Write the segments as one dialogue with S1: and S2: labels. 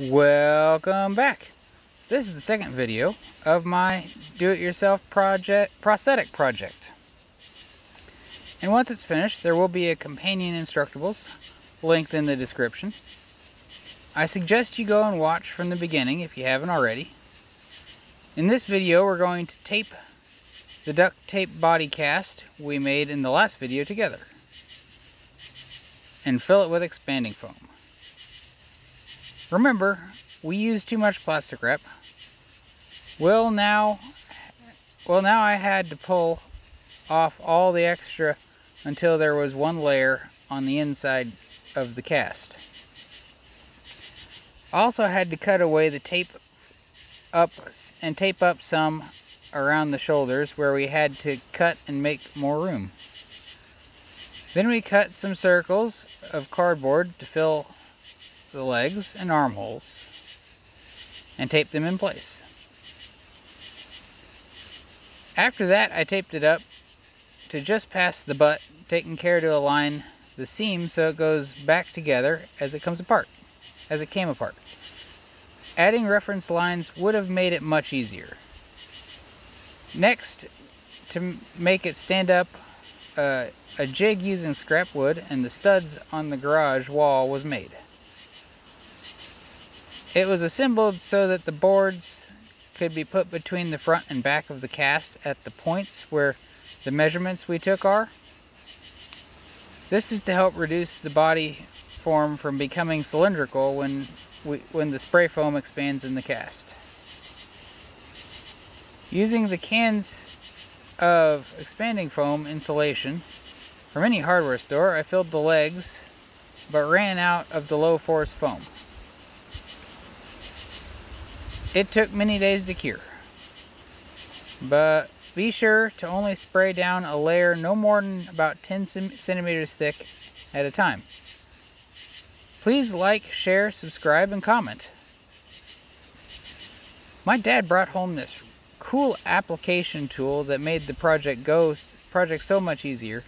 S1: Welcome back. This is the second video of my do-it-yourself prosthetic project. And once it's finished, there will be a companion instructables linked in the description. I suggest you go and watch from the beginning if you haven't already. In this video, we're going to tape the duct tape body cast we made in the last video together and fill it with expanding foam. Remember, we used too much plastic wrap. Well, now I had to pull off all the extra until there was one layer on the inside of the cast. I also had to cut away the tape up and tape up some around the shoulders where we had to cut and make more room. Then we cut some circles of cardboard to fill the legs and armholes and tape them in place. After that, I taped it up to just past the butt, taking care to align the seam so it goes back together as it came apart. Adding reference lines would have made it much easier. Next, to make it stand up, a jig using scrap wood and the studs on the garage wall was made. It was assembled so that the boards could be put between the front and back of the cast at the points where the measurements we took are. This is to help reduce the body form from becoming cylindrical when the spray foam expands in the cast. Using the cans of expanding foam insulation from any hardware store, I filled the legs but ran out of the low force foam. It took many days to cure, but be sure to only spray down a layer no more than about 10 centimeters thick at a time. Please like, share, subscribe, and comment. My dad brought home this cool application tool that made the project so much easier.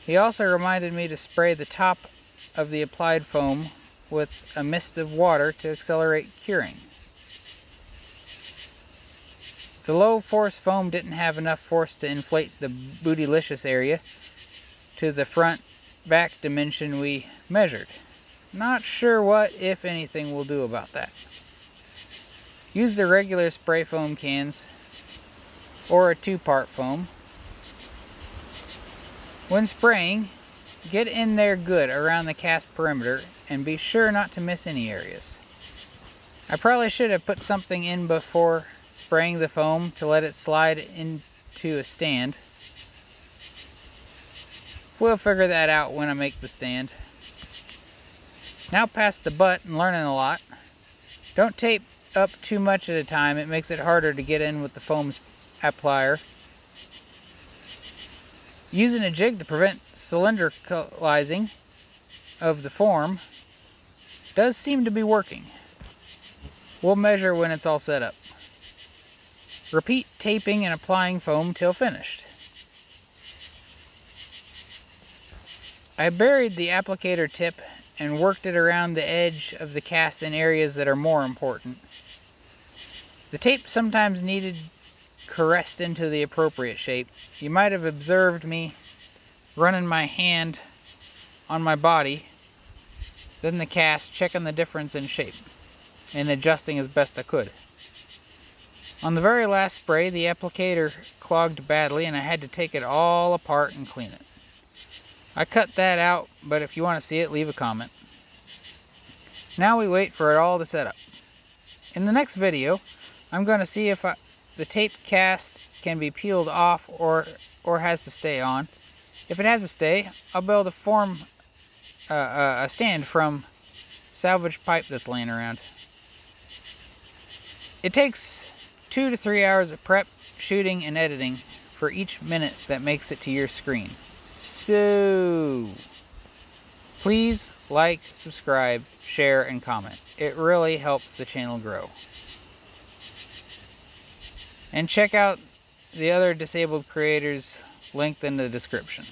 S1: He also reminded me to spray the top of the applied foam with a mist of water to accelerate curing. The low force foam didn't have enough force to inflate the bootylicious area to the front back dimension we measured. Not sure what, if anything, we'll do about that. Use the regular spray foam cans or a 2-part foam. When spraying, get in there good around the cast perimeter and be sure not to miss any areas. I probably should have put something in before spraying the foam to let it slide into a stand. We'll figure that out when I make the stand. Now past the butt and learning a lot. Don't tape up too much at a time. It makes it harder to get in with the foam applier. Using a jig to prevent cylindricalizing of the form does seem to be working. We'll measure when it's all set up. Repeat taping and applying foam till finished. I buried the applicator tip and worked it around the edge of the cast in areas that are more important. The tape sometimes needed caressed into the appropriate shape. You might have observed me running my hand on my body, then the cast, checking the difference in shape and adjusting as best I could. On the very last spray, the applicator clogged badly and I had to take it all apart and clean it. I cut that out, but if you want to see it, leave a comment. Now we wait for it all to set up. In the next video, I'm going to see if the tape cast can be peeled off or has to stay on. If it has to stay, I'll build a stand from salvage pipe that's laying around. It takes 2 to 3 hours of prep, shooting, and editing for each minute that makes it to your screen. So, please like, subscribe, share, and comment. It really helps the channel grow. And check out the other disabled creators linked in the description.